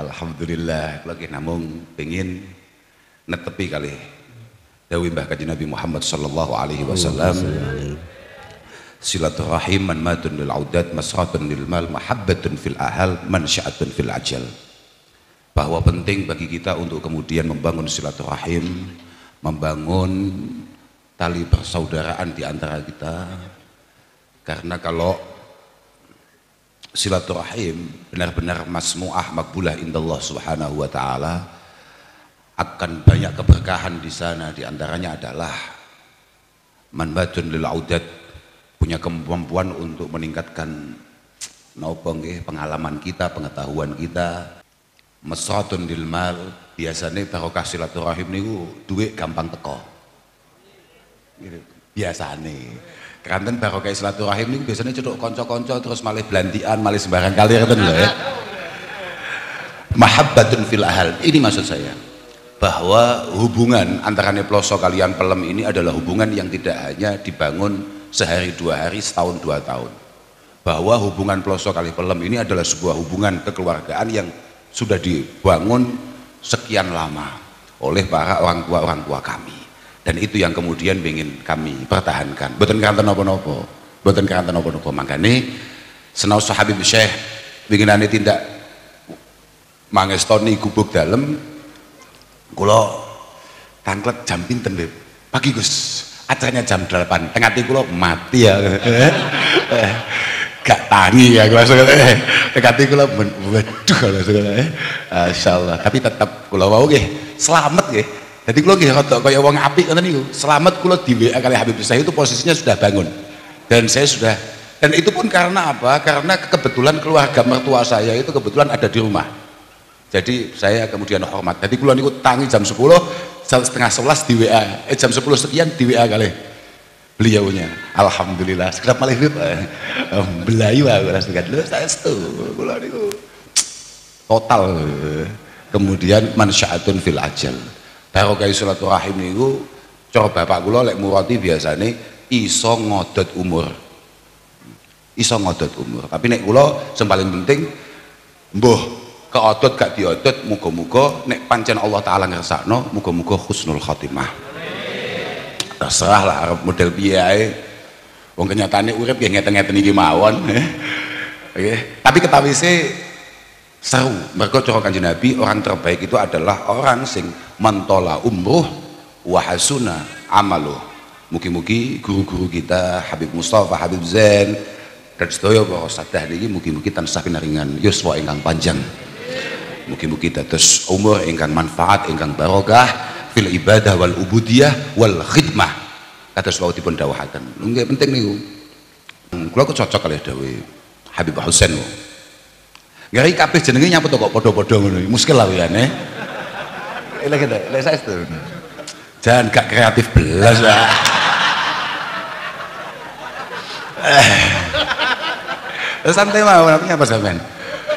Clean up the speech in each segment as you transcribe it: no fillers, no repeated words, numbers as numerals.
Alhamdulillah lagi namung pengen netepi kali dawuh Mbah Kanjeng Nabi Muhammad sallallahu alaihi wasallam, silaturahim man matun lil audat masratun lil mal mahabbatun fil ahal mansya'atun fil ajal. Bahwa penting bagi kita untuk kemudian membangun silaturahim, membangun tali persaudaraan di antara kita, karena kalau silaturahim benar-benar masmu'ah makbulah indallah subhanahu wa ta'ala, akan banyak keberkahan di sana. Di antaranya adalah manbatun lil audat, punya kemampuan untuk meningkatkan pengalaman kita, pengetahuan kita. Masratun lil mal, biasanya barokah silaturahim niku duit gampang teko biasanya. Keranten barokah silaturahim niku biasanya cedok konco-konco terus malih belantian, malih sembarang kali ngoten lho ya. Mahabbatun fil ahal, ini maksud saya bahwa hubungan antara neploso kalian pelem ini adalah hubungan yang tidak hanya dibangun sehari dua hari, setahun dua tahun. Bahwa hubungan peloso kali pelem ini adalah sebuah hubungan kekeluargaan yang sudah dibangun sekian lama oleh para orang tua kami, dan itu yang kemudian ingin kami pertahankan. Boten keranten napa-napa, boten keranten napa-napa. Makane senaos Habib Syekh winginane tindak mangestoni gubuk dalem, kula tanglet jam pinten Beb? Pagi Gus, acaranya jam 8, tengah hati kula mati ya. Gak tangi ya langsung hati kula waduh langsung masyaallah. Tapi tetap kula wau nggih selamat nggih. Jadi kula nggih rada kaya wong apik ngoten niku. Selamat kula di WA kali Habib Syekh itu posisinya sudah bangun. Dan saya sudah, dan itu pun karena apa? Karena kebetulan keluarga mertua saya itu kebetulan ada di rumah. Jadi saya kemudian hormat. Jadi kula niku tangi jam 10, setengah 11 di WA. Jam 10 sekian di WA kali beliaunya. Alhamdulillah sekedap malih belayu aku rasakan lho saya setu kula niku total. Kemudian mansya'atun fil ajal, barokah silaturahim niku cara bapak kula lek murati biasane iso ngodot umur, iso ngodot umur. Tapi nek kula sing paling penting mbuh keodot gak diodot, muga-muga nek pancen Allah taala ngersakno muga-muga husnul khotimah. Terserah lah arep model piye ae, wong kenyataane urip nggih ngeten-ngeten iki mawon. Tapi ketawise seru, mergo cara Kanjeng Nabi orang terbaik itu adalah orang sing mantola umruh wa hasuna amaluh. Mugi-mugi guru-guru kita Habib Mustafa, Habib Zain dan sedaya para sadah niki mugi-mugi tansah pinaringan yuswa ingkang panjang. Mugi-mugi dados umur ingkang manfaat, ingkang barokah fil ibadah wal ubudiyah wal khidmah, kados wau dipun dawuhaken. Nggih penting niku. Kula kok cocok kalih dawuh Habib Husain. Nggih kabeh jenenge nyaput kok padha-padha ngono. Muskil lah ya ne. Lek saestu. Jangan gak kreatif belas lah. Santai mawon, apa sampean?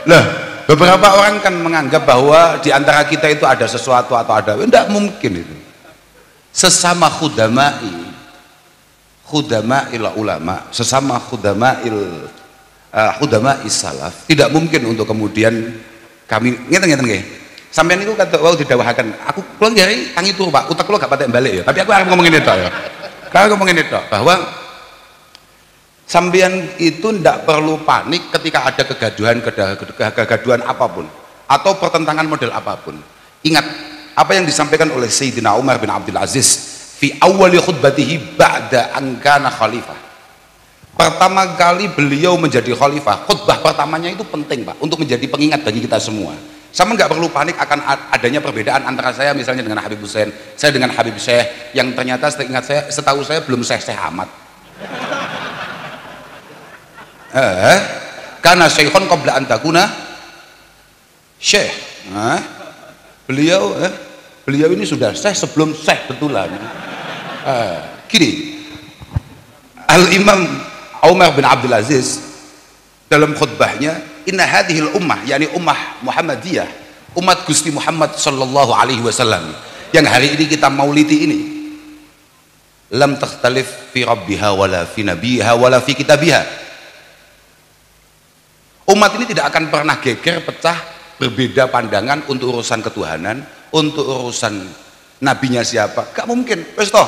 Loh, beberapa orang kan menganggap bahwa di antara kita itu ada sesuatu atau ada, tidak mungkin itu. Sesama khudama'il ulama, sesama khudama'is salaf, tidak mungkin untuk kemudian kami ngeten-ngeten nggih. Sampeyan niku kata wau didhawuhaken, aku kula nggih tangi turu Pak, utek kula gak patek balik ya. Tapi aku arep ngomongin itu ya. Kalau ngomongin itu bahwa sampeyan itu tidak perlu panik ketika ada kegaduhan apapun atau pertentangan model apapun. Ingat apa yang disampaikan oleh Sayyidina Umar bin Abdul Aziz fi awwali khutbatihi ba'da an kana khalifah. Pertama kali beliau menjadi khalifah, khutbah pertamanya itu penting Pak, untuk menjadi pengingat bagi kita semua. Sama nggak perlu panik akan adanya perbedaan antara saya misalnya dengan Habib Husain, saya dengan Habib Syekh, yang ternyata setahu saya belum Syekh amat. Karena syekhon qabla an takuna syekh. Beliau ini sudah syekh sebelum syekh betulan. Gini, Al-Imam Umar bin Abdul Aziz dalam khutbahnya, inna hadhil ummah, yakni ummah Muhammadiyah, umat Gusti Muhammad sallallahu alaihi wasallam yang hari ini kita maulidi ini, lam takhtalif fi rabbiha wala fi nabiha wala fi kitabiha. Umat ini tidak akan pernah geger, pecah berbeda pandangan untuk urusan ketuhanan, untuk urusan nabinya siapa, gak mungkin. Wes toh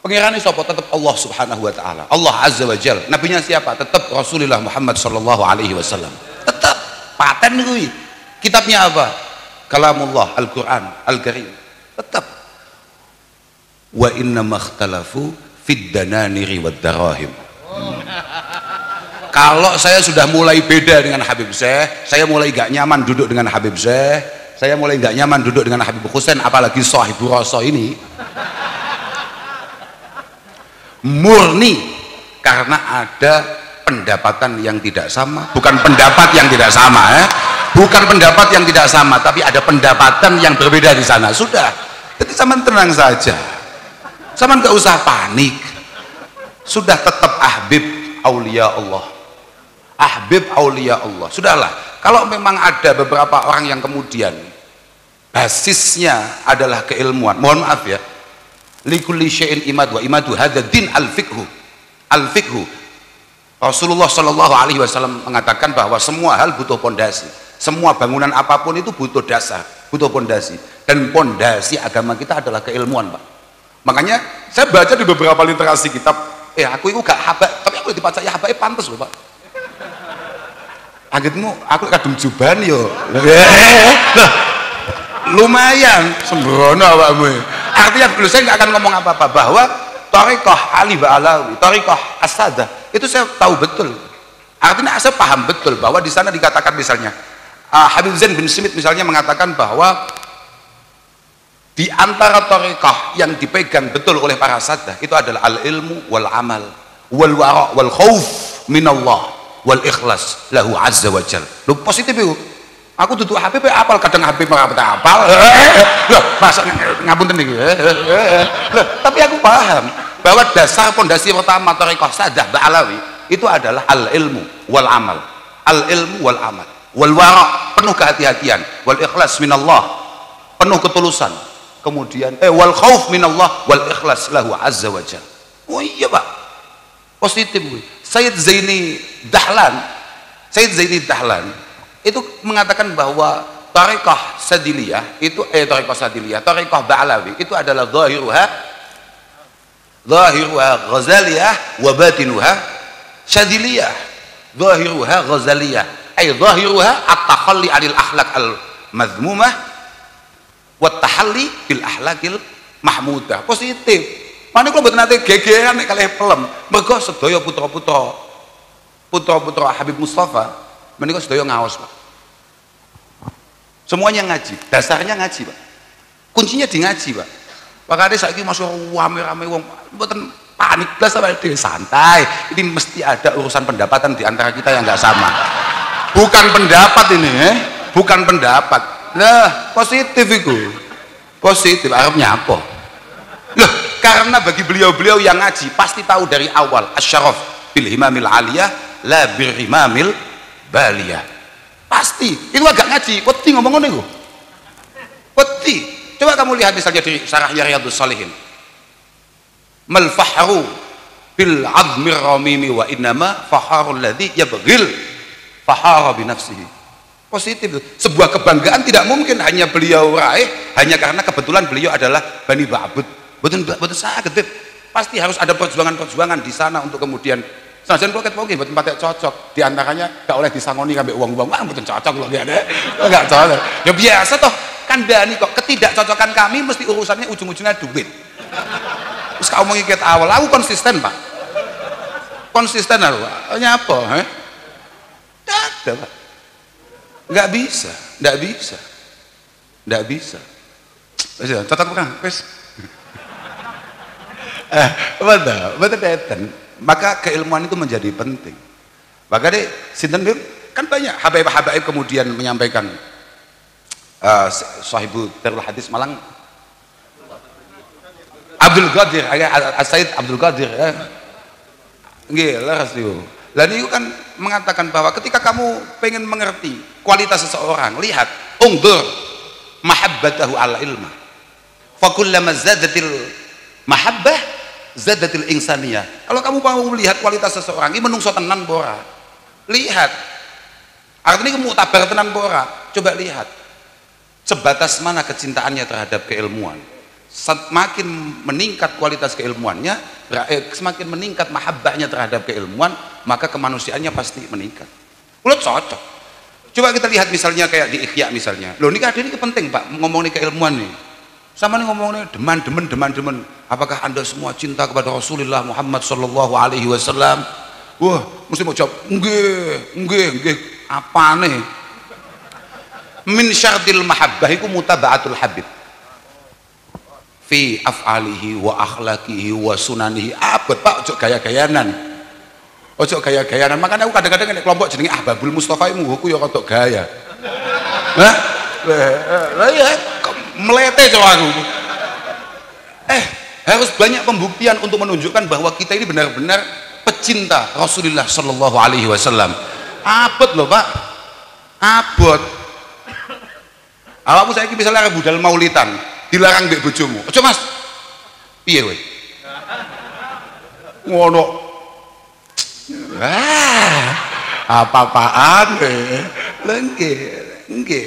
pengirane sapa, tetap Allah Subhanahu wa taala, Allah Azza wa Jalla. Nabinya siapa? Tetap Rasulullah Muhammad sallallahu alaihi wasallam. Tetap paten kuwi. Kitabnya apa? Kalamullah, Al-Qur'an Al-Karim. Tetap. Wa inna makhtalafu fid dananiri wad darahim. Kalau saya sudah mulai beda dengan Habib Syekh, saya mulai gak nyaman duduk dengan Habib Syekh, saya mulai gak nyaman duduk dengan Habib Husain, apalagi Sohibul Roso ini, murni karena ada pendapatan yang tidak sama. Bukan pendapat yang tidak sama, bukan pendapat yang tidak sama, tapi ada pendapatan yang berbeda di sana. Sudah, jadi zaman tenang saja, zaman gak usah panik. Sudah, tetap ahbib aulia Allah, ahbib aulia Allah. Sudahlah, kalau memang ada beberapa orang yang kemudian basisnya adalah keilmuan, mohon maaf ya, likulli syai'in imad wa imadu hadza din al-fiqhu. Al-fiqhu, Rasulullah Shallallahu alaihi wasallam mengatakan bahwa semua hal butuh pondasi, semua bangunan apapun itu butuh dasar, butuh pondasi, dan pondasi agama kita adalah keilmuan, Pak. Makanya saya baca di beberapa literasi kitab, aku itu gak habaib, tapi aku dibaca ya habaib pantes loh, Pak. Agitmu aku kadung juban yo. Lumayan sembrono awakmu. Artinya dulu saya nggak akan ngomong apa-apa, bahwa thariqah Ali Ba'alawi, thariqah As-Sadah itu saya tahu betul. Artinya saya paham betul bahwa di sana dikatakan misalnya Habib Zain bin Smith misalnya mengatakan bahwa di antara thariqah yang dipegang betul oleh para sadah itu adalah al-ilmu wal amal wal wara' wal khauf minallah wal ikhlas lahu azza wa jal. Lu positif itu. Aku duduk Habib apal, kadang Habib ora apal. Loh, masa ngapunten iki. Loh, tapi aku paham bahwa dasar pondasi pertama thariqah sadah Ba'alawi itu adalah al-ilmu wal amal. Al-ilmu wal amal wal wara', penuh kehati-hatian, wal ikhlas minallah, penuh ketulusan. Kemudian wal khauf minallah wal ikhlas lahu azza wa jalla. Oh iya, Pak, positif. Sayyid Zaini Dahlan itu mengatakan bahwa thariqah sadiliyah itu thariqah Ba'alawi itu adalah zahiruha ghazaliyah wa batinuha sadiliyah. Zahiruha ghazaliyah ay zahiruha at-takhalli 'anil akhlaq al-madhmumah wat tahalli bil ahlakil mahmudah. Positif. Mana kalau buat nanti gegeran nek kalih pelem, mergo sedaya putra-putra Habib Mustafa menika sedaya ngaos, Pak. Semuanya ngaji, dasarnya ngaji, Pak. Kuncinya di ngaji, Pak. Makanya saiki masuk rame-rame wong mboten panik blas sama dhewe, santai. Ini mesti ada urusan pendapatan di antara kita yang enggak sama. Bukan pendapat ini, bukan pendapat. Nah, positif itu, positif. Arabnya apa? Loh, karena bagi beliau-beliau yang ngaji pasti tahu dari awal asyaraf bil himamil aliyah la bil himamil baliyah. Pasti. Itu agak ngaji, wedi ngomong ngono iku. Wedi. Coba kamu lihat misalnya di Syarah Riyadhus Shalihin. Mal fahru bil azmir ramimi wa innama faharul ladzi yabghil fahara bi nafsihi. Positif. Sebuah kebanggaan tidak mungkin hanya beliau raih hanya karena kebetulan beliau adalah Bani Ba'bud. Betul saged. Pasti harus ada perjuangan-perjuangan di sana untuk kemudian sajen poket poket buat tempatnya cocok. Di antaranya gak oleh disangoni ambek uang-uang. Wah, betul cocok loh dia. Enggak cocok. Ya biasa toh, kandhani kok ketidakcocokan kami mesti urusannya ujung-ujungnya duit. Terus kamu ngiket awal, aku konsisten, Pak. Konsisten aku. Hanya apa, Tidak ada, Pak. Nggak bisa. Cocok bukan? Wes. Betul. Maka keilmuan itu menjadi penting. Maka deh, sinten kan banyak habaib kemudian menyampaikan Sahibul Darul Hadis Malang Abdul Qadir, Sayyid Abdul Qadir. Nggih, leres niku. Lah niku kan mengatakan bahwa ketika kamu pengen mengerti kualitas seseorang, lihat ungdur mahabbatahu ala ilma. Fa kullama zadatil mahabbah zadatil insaniyah. Kalau kamu mau melihat kualitas seseorang, ini menungso tenan bora. Lihat. Artinya kamu tabar tenan bora. Coba lihat sebatas mana kecintaannya terhadap keilmuan. Semakin meningkat kualitas keilmuannya, semakin meningkat mahabbahnya terhadap keilmuan, maka kemanusiaannya pasti meningkat. Udah cocok. Coba kita lihat misalnya kayak di Ikhya misalnya. Loh, ini penting Pak, ngomongin keilmuan nih. Sama nih ngomongnya deman. Apakah Anda semua cinta kepada Rasulullah Muhammad sallallahu alaihi wasallam? Wah, mesti mau jawab, nggih. Apa nih? Min syartil mahabbah iku mutaba'atul habib. Fi af'alihi wa akhlaqihi wa sunanihi. Abot Pak, ojo gaya-gayanan. Makanya aku kadang-kadang nek kelompok jenenge Ahbabul Mustofa iku aku ya rada gaya. Hah? Lah ya melete coba aku. Harus banyak pembuktian untuk menunjukkan bahwa kita ini benar-benar pecinta Rasulullah sallallahu alaihi wasallam. Abot loh Pak. Abot. Awakmu saiki misalnya budal maulitan, dilarang mbek bojomu. Aja Mas. Piye kowe? Ngono. Apa-apaan nggih.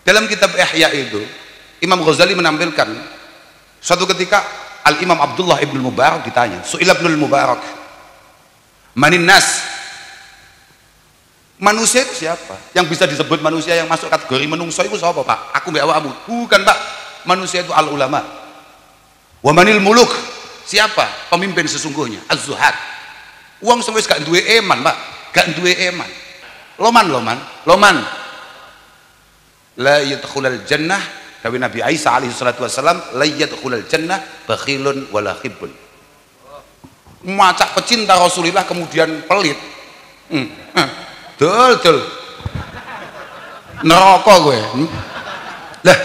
Dalam kitab Ihya itu Imam Ghazali menampilkan suatu ketika Al-Imam Abdullah ibn Mubarak ditanya, Su'ila ibn Mubarak, manin nas? Manusia itu siapa? Yang bisa disebut manusia yang masuk kategori menungso itu siapa Pak? Aku mbak awakmu. Bukan Pak. Manusia itu al-ulama. Wa manil muluk? Siapa? Pemimpin sesungguhnya. Az-zuhad. Uang semua gak duwe eman Pak. Gak duwe eman. Loman. La yadkhulal jannah. Dawi Nabi Isa alaihi salatu wassalam, la yadkhulal jannah bakhilun wala khibbun. Macak pecinta Rasulullah kemudian pelit. Dul neraka gue. Lah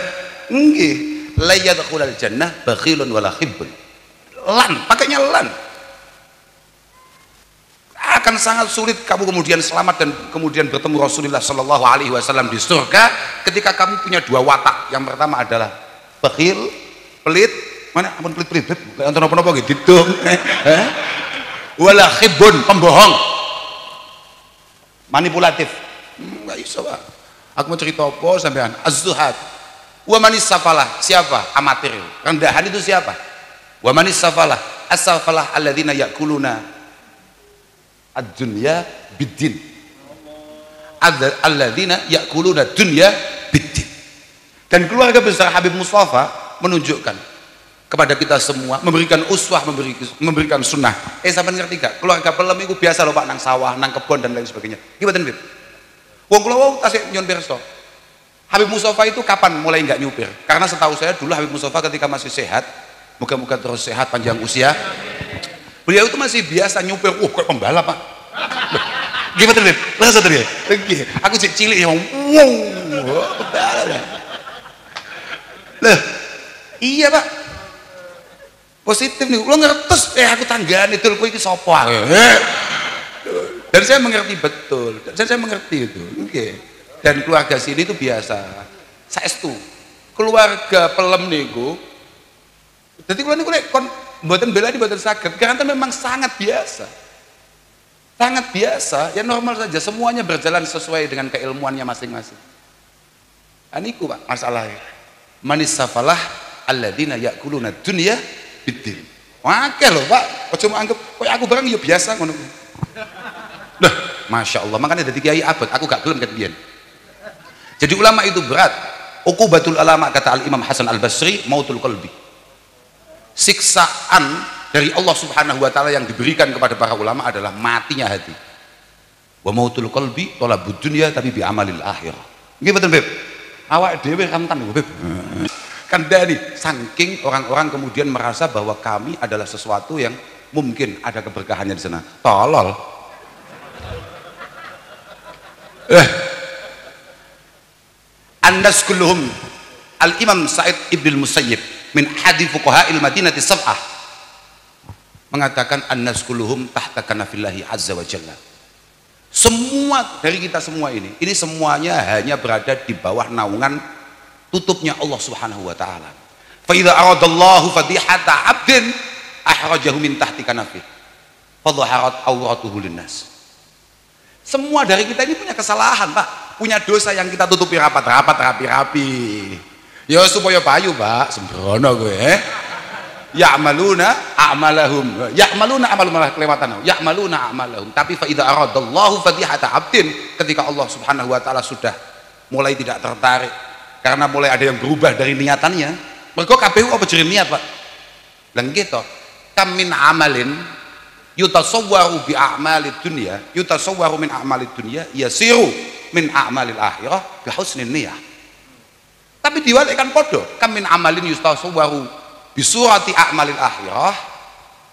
nggih, la yadkhulul jannah bakhilun wala khibbun. Pakainya lan. Akan sangat sulit kamu kemudian selamat dan kemudian bertemu Rasulullah sallallahu alaihi wasallam di surga ketika kamu punya dua watak. Yang pertama adalah bakhil, pelit. Mana ampun pelit. Anton apa-apa gitu. Wala khibbun, pembohong. Manipulatif. Enggak bisa Pak. Aku mau cerita apa sampean? Az-zuhad. Wa manis safalah, siapa? Amatir. Rendahan itu siapa? Wa manis safalah, as-safalah alladzina ya'kuluna ad-dunya bid-din. Alladzina ya'kuluna dunya bid-din. Dan keluarga besar Habib Mustafa menunjukkan kepada kita semua, memberikan uswah, memberikan sunnah. Sampean ngerti gak? Keluarga pelem itu biasa loh Pak, nang sawah, nang kebon dan lain sebagainya. Gimana Bib? Wong kula wau tasik nyon pirsa. Habib Mustafa itu kapan mulai nggak nyupir? Karena setahu saya dulu Habib Mustafa ketika masih sehat, moga-moga terus sehat panjang usia, beliau itu masih biasa nyupir. Kayak pembalap Pak. Gimana Bib? Rasa tadi ya? Aku cilik yang iya Pak. Positif nih, lo ngertes, aku tanggane itu, kowe iki sapa? Dan saya mengerti betul, saya mengerti itu. Okay. Dan keluarga sini itu biasa. Saestu keluarga pelem niku. Jadi kalau niku kon mboten bela di mboten saged, karena memang sangat biasa. Sangat biasa, ya normal saja, semuanya berjalan sesuai dengan keilmuannya masing-masing. Aniku Pak masalahnya. Manis safalah alladzina ya'kuluna dunya bid-din. Wakil loh Pak, ojo anggap koyo aku barang ya biasa ngono. Nah, Masya Allah, makanya dari kiai abad, aku gak gelem kan biyen. Jadi ulama itu berat. Uqubatul ulama, kata Al-Imam Hasan Al-Basri, mautul qalbi. Siksaan dari Allah Subhanahu wa taala yang diberikan kepada para ulama adalah matinya hati. Wa mautul qalbi talabud dunya tapi bi amalil akhirah. Nggih mboten, Beb? Awak dhewe kantan lho, Beb. Kan dari saking orang-orang kemudian merasa bahwa kami adalah sesuatu yang mungkin ada keberkahannya di sana. Tolol. Annas kulluhum Al-Imam Sa'id Ibn Musayyib min hadis fuqaha'il Madinati sab'ah mengatakan annas kulluhum tahta kanafillahi azza wa jalla. Semua dari kita semua ini semuanya hanya berada di bawah naungan tutupnya Allah Subhanahu wa taala. Fa idza aradallahu fadihata 'abdin ahrajahu min tahti kanafih. Fa dhaharat awratuhu linnas. Semua dari kita ini punya kesalahan, Pak. punya dosa yang kita tutupi rapat-rapat, rapi-rapi. Ya supaya payu, Pak. Sembrono gue. Ya'maluna a'malahum. Ya'maluna a'malahum kelewatan. Ya'maluna a'malahum. Tapi fa idza aradallahu fadihata 'abdin, ketika Allah Subhanahu wa taala sudah mulai tidak tertarik karena mulai ada yang berubah dari niatannya. Mergo KPU apa jere niat, Pak? Lah nggih to. Kam min amalin yutasawwaru bi a'malid dunya, yutasawwaru min a'malid dunya yasiru min a'malil akhirah bi husnin niyah. Tapi diwalekan podo, kam min amalin yutasawwaru bisurati a'malil akhirah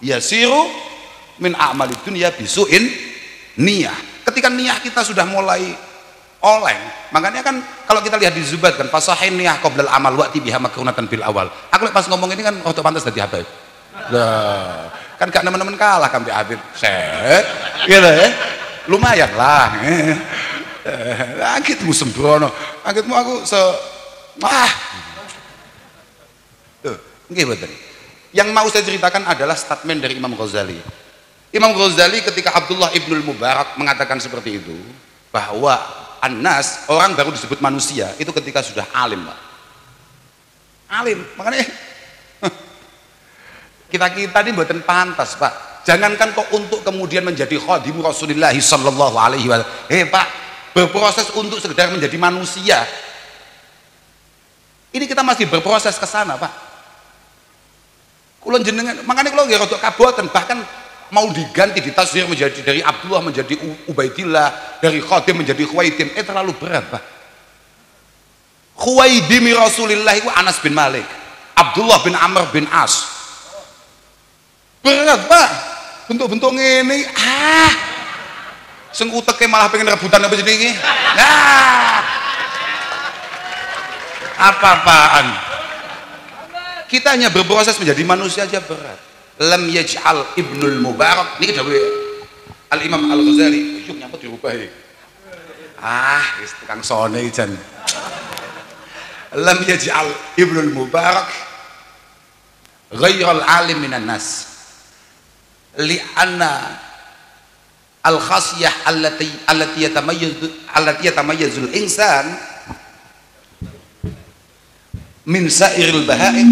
yasiru min a'malid dunya bisuin niyah. Ketika niyah kita sudah mulai oleng, makanya kan kalau kita lihat di Zubat kan fasahin niyah qoblal amal waqti biha makrunatan bil awal. Aku pas ngomong ini kan waktu pantas tadi Habib. Lah, kan gak nemen-nemen kalah kan Habib. Set. Gitu ya. Lumayan lah. Angkitmu sembrono. Angkitmu aku nggih mboten. Yang mau saya ceritakan adalah statement dari Imam Ghazali. Imam Ghazali ketika Abdullah ibnul Mubarak mengatakan seperti itu, bahwa An-nas, orang baru disebut manusia itu ketika sudah alim, Pak. Alim, makanya kita ini mboten pantas, Pak. Jangankan kok untuk kemudian menjadi khadim Rasulullah sallallahu alaihi wasallam. Pak, berproses untuk sekedar menjadi manusia. Ini kita masih berproses ke sana, Pak. Kulon jenengan, makanya kalau nggak rodok kaboten, bahkan mau diganti ditasdir menjadi dari Abdullah menjadi Ubaidillah, dari Khadim menjadi Khuwaidim, terlalu berat, Pak. Khuwaidimi Rasulillah itu Anas bin Malik, Abdullah bin Amr bin As. Berat, Pak. Bentuk-bentuk ini sing uteke malah pengen rebutan apa jenenge. Apa-apaan. Kita hanya berproses menjadi manusia aja berat. Lam yaj'al ibnul Mubarak niki dawuh Al Imam Al Ghazali. Yuk nyapa dirubah iki. Wis tukang sone jan. Lam yaj'al ibnul Mubarak ghairal alim minan nas. Li'anna al khasiyah allati yatamayyazul insan min sa'iril bahaim.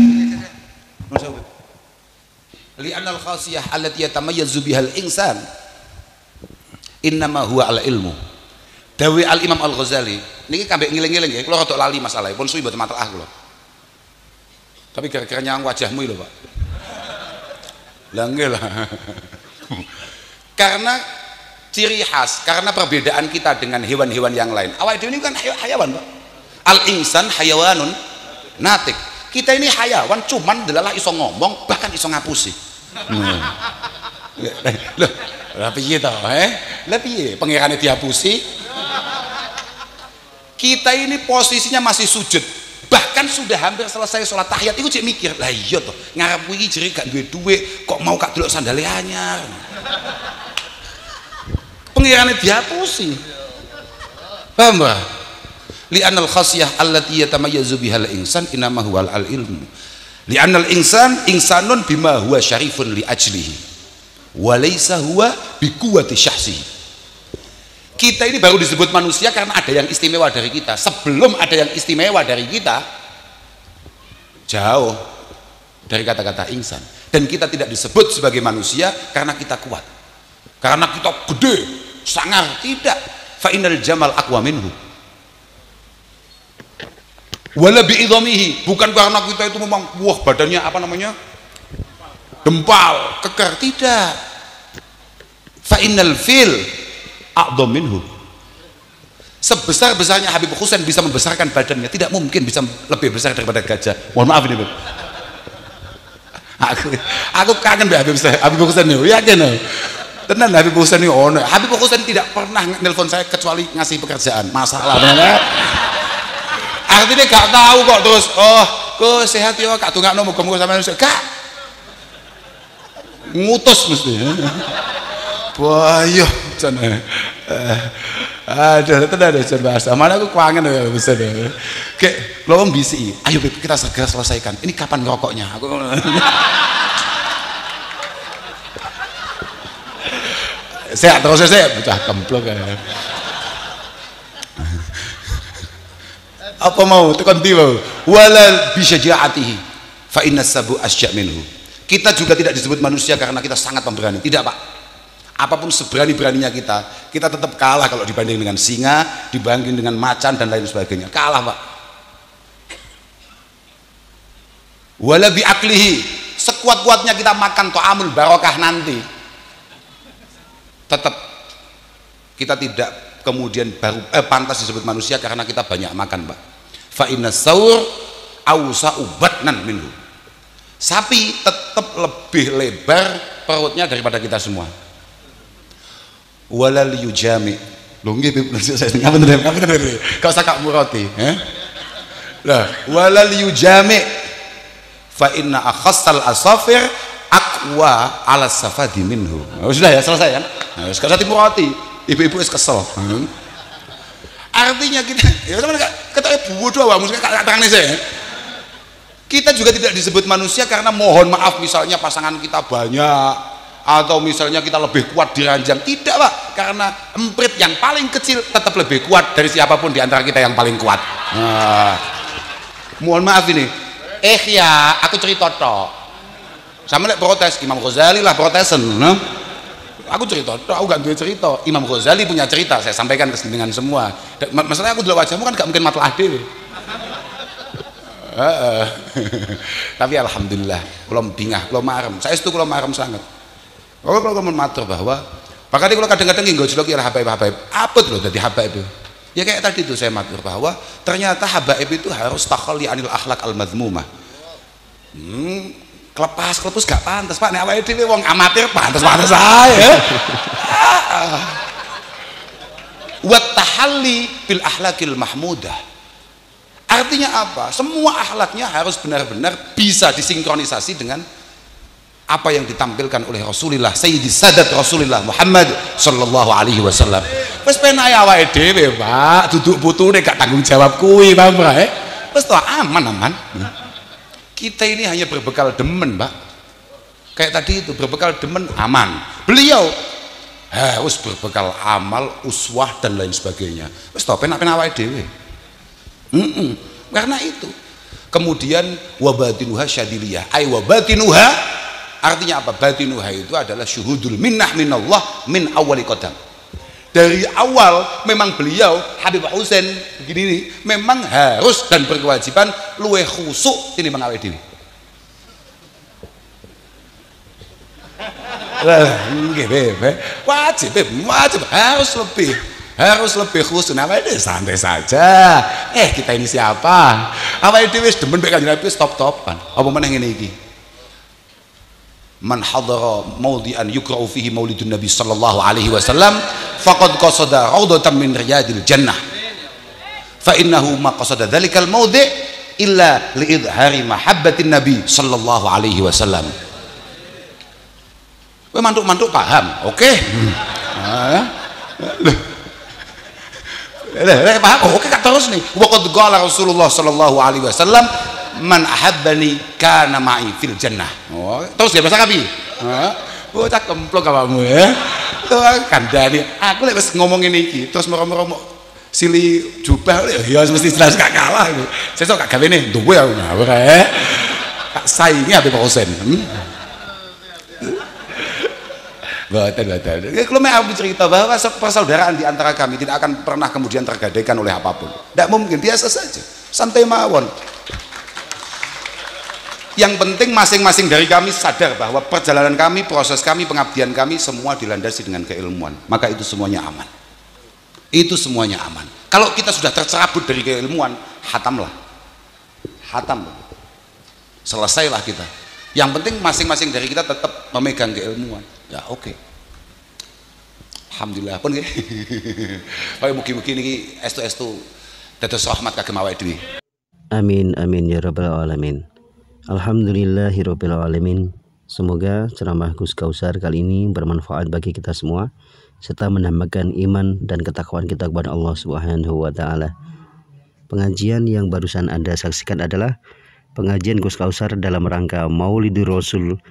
Li'anna al-khasiyah allati yatamayyazu bihal insan innama huwa al ilmu. Dawe al-Imam Al-Ghazali niki kambek ngiling-ngiling nggih, kula rada lali masalah pun suwi mboten masalah kula. Tapi gara-gara nyang wajahmu lho, Pak. Lah nggih lah. Karena ciri khas, karena perbedaan kita dengan hewan-hewan yang lain. Awake dhewe ini kan hayawan, Pak. Al-insan hayawanun natik. Kita ini hayawan cuman adalah iso ngomong bahkan iso ngapusi. Loh, lah piye to, Lah piye pangerane dihapusi? Kita ini posisinya masih sujud. Bahkan sudah hampir selesai sholat tahiyat iku cek mikir, lah iya to, ngarep iki jere gak duwe duit kok mau gak delok sandale anyar. Pangerane dihapusi. Paham, Pak? Li'anal khasiyah allati yatamayyazu bihal insan inama huwal al ilmu. Li'anal insan insanun bima huwa syarifun li ajlihi wa laysa huwa bi quwwati syahsihi. Kita ini baru disebut manusia karena ada yang istimewa dari kita. Sebelum ada yang istimewa dari kita, jauh dari kata-kata insan. Dan kita tidak disebut sebagai manusia karena kita kuat, karena kita gede, sangar, tidak. Fa innal jamal aqwa minhu. Wala bi'idhamihi, bukan karena kita itu memang wah badannya apa namanya gempal, kekar, tidak. Fa innal fil a'dham minhu. Sebesar-besarnya Habib Husain bisa membesarkan badannya, tidak mungkin bisa lebih besar daripada gajah. Mohon maaf ini, Beb. Aku kangen mbak Habib Husain ini, yakin loh. Tenan Habib Husain ini ono. Habib Husain tidak pernah nelpon saya kecuali ngasih pekerjaan. Masalahnya artinya gak tahu kok terus kok sehat ya kak tungak nomo kamu sama manusia kak ngutus mesti boyo sana ada tenan ada bahasa mana aku kangen ya bisa deh kayak lowong bisi ayo Beb, kita segera selesaikan ini kapan ngerokoknya aku saya terus saya bucah kemplok ya Apa mau tekan ndi mau? Wala bi syaja'atihi fa inna sabu asja' minhu. Kita juga tidak disebut manusia karena kita sangat pemberani. Tidak, Pak. Apapun seberani-beraninya kita tetap kalah kalau dibanding dengan singa, dibanding dengan macan dan lain sebagainya. Kalah, Pak. Wala bi aklihi, sekuat-kuatnya kita makan ta'amul barokah nanti, tetap kita tidak kemudian baru pantas disebut manusia karena kita banyak makan, Pak. Fa inna saur awsa'u batnan minhu. Sapi tetap lebih lebar perutnya daripada kita semua. Walal yujami. Lho nggih saya bener. Kau sakak murati, Lah, walal yujami fa inna akhassal asafir aqwa ala safadi minhu. Sudah ya, selesai kan? Nah, wis gak murati. Ibu-ibu wis kesel. Artinya kita ya sama kata bodoh awakmu kak terangnya saya. Kita juga tidak disebut manusia karena mohon maaf misalnya pasangan kita banyak atau misalnya kita lebih kuat di ranjang. Tidak, Pak, karena emprit yang paling kecil tetap lebih kuat dari siapapun di antara kita yang paling kuat. Nah, mohon maaf ini. Ya, aku cerita tok. Sama lek protes Imam Ghazali lah protesen, no? Aku cerita tok, aku gak duwe cerita. Imam Ghazali punya cerita, saya sampaikan ke dengan semua. Masalahnya aku delok wajahmu kan gak mungkin matlah dhewe. Tapi alhamdulillah kula bingah, kula marem. Saestu kula marem sangat. Kula matur bahwa pakane kula kadang-kadang nggih nggo jelok ya habaib-habaib. Apa lho dadi habaib itu? Ya kayak tadi itu saya matur bahwa ternyata habaib itu harus takhalli anil akhlak al madzmumah. Kelepus gak pantas, Pak. Nek awake dhewe wong amatir pantas-pantas ae. Wa tahalli bil akhlaqil mahmudah. Artinya apa? Semua akhlaknya harus benar-benar bisa disinkronisasi dengan apa yang ditampilkan oleh Rasulullah Sayyidi Sadat Rasulullah Muhammad sallallahu alaihi wasallam. Wis penak awake dhewe, Pak, duduk putune gak tanggung jawab kuwi, Pak. Wis to aman. Kita ini hanya berbekal demen, Pak. Kayak tadi itu berbekal demen aman. Beliau harus berbekal amal, uswah dan lain sebagainya. Wis to penak-penak awake dhewe. Karena itu kemudian wabatinuha syadiliyah ay wabatinuha artinya apa? Batinuha itu adalah syuhudul minnah minallah min awali qadam. Dari awal memang beliau Habib Husain begini nih, memang harus dan berkewajiban luweh khusuk ini awake dhewe. Nggih, wajib harus lebih khusus. Apa ini santai saja. Kita ini siapa? Apa ini wis demen mek Kanjeng Nabi stop-stopan. Apa meneh ngene iki? Man hadara mawdi'an yukra'u fihi maulidun Nabi sallallahu alaihi wasallam faqad qasada raudatan min riyadil jannah. Fa innahu ma qasada dzalikal mawdi' illa li idhari mahabbatin Nabi sallallahu alaihi wasallam. Kowe mantuk-mantuk paham? Oke. Paham? Oke, terus nih. Waqad qala Rasulullah sallallahu alaihi wasallam man ahabbani kana ma'i fil jannah. Terus dia bahasa kapi. Bocah kemplok awakmu ya. Kandhani. Aku lek wis ngomong ngene iki, terus merem-merem sili jubah ya mesti jelas gak kalah iku. Sesuk gak gawene duwe aku ngawur ae. Tak saingi Habib Husain. Betul. Kalau aku cerita bahwa persaudaraan di antara kami tidak akan pernah kemudian tergadaikan oleh apapun. Tidak mungkin, biasa saja, santai mawon. Yang penting masing-masing dari kami sadar bahwa perjalanan kami, proses kami, pengabdian kami semua dilandasi dengan keilmuan. Maka itu semuanya aman. Itu semuanya aman. Kalau kita sudah tercerabut dari keilmuan, hatamlah. Selesailah kita. Yang penting masing-masing dari kita tetap memegang keilmuan. Ya oke. Alhamdulillah pun nggih. Kaya mugi-mugi niki estu-estu dados rahmat kagem awake dhewe. Amin ya rabbal alamin. Alhamdulillahirabbil alamin. Semoga ceramah Gus Kausar kali ini bermanfaat bagi kita semua serta menambahkan iman dan ketakwaan kita kepada Allah Subhanahu wa taala. Pengajian yang barusan Anda saksikan adalah pengajian Gus Kausar dalam rangka Maulidur Rasul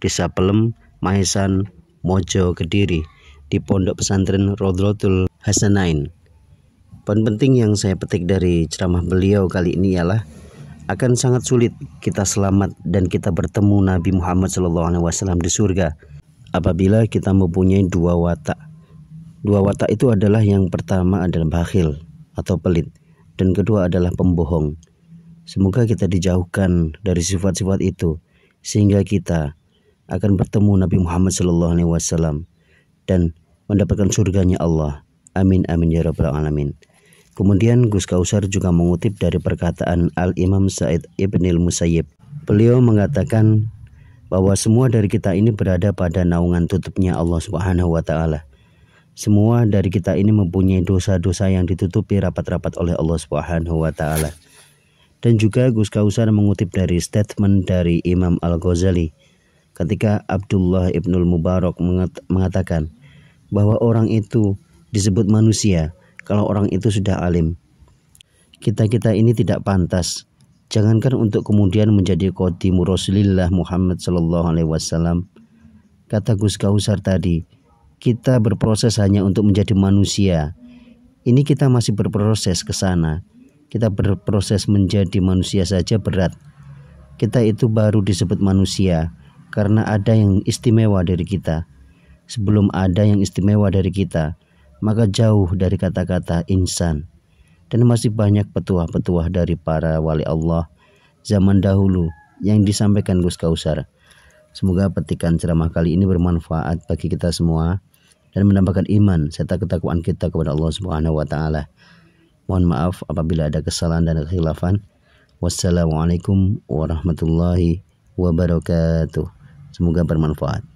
Desa Pelem, Maesan, Mojo, Kediri di Pondok Pesantren Rodratul Hasanain. Poin penting yang saya petik dari ceramah beliau kali ini ialah akan sangat sulit kita selamat dan kita bertemu Nabi Muhammad SAW di surga apabila kita mempunyai dua watak. Dua watak itu adalah yang pertama adalah bakhil atau pelit dan kedua adalah pembohong. Semoga kita dijauhkan dari sifat-sifat itu sehingga kita akan bertemu Nabi Muhammad SAW dan mendapatkan surganya Allah. Amin amin ya rabbal alamin. Kemudian Gus Kausar juga mengutip dari perkataan Al-Imam Sa'id Ibnil Musayyib. Beliau mengatakan bahwa semua dari kita ini berada pada naungan tutupnya Allah Subhanahu wa taala. Semua dari kita ini mempunyai dosa-dosa yang ditutupi rapat-rapat oleh Allah Subhanahu wa taala. Dan juga Gus Kausar mengutip dari statement dari Imam Al-Ghazali ketika Abdullah Ibnul Mubarak mengatakan bahwa orang itu disebut manusia kalau orang itu sudah alim. Kita ini tidak pantas. Jangankan untuk kemudian menjadi qadimu Rasulillah Muhammad sallallahu alaihi wasallam. Kata Gus Kausar tadi, kita berproses hanya untuk menjadi manusia. Ini kita masih berproses ke sana. Kita berproses menjadi manusia saja berat. Kita itu baru disebut manusia karena ada yang istimewa dari kita. Sebelum ada yang istimewa dari kita, maka jauh dari kata-kata insan. Dan masih banyak petuah-petuah dari para wali Allah zaman dahulu yang disampaikan Gus Kausar. Semoga petikan ceramah kali ini bermanfaat bagi kita semua dan menambahkan iman serta ketakwaan kita kepada Allah Subhanahu wa taala. Mohon maaf apabila ada kesalahan dan kekhilafan. Wassalamualaikum warahmatullahi wabarakatuh. Semoga bermanfaat.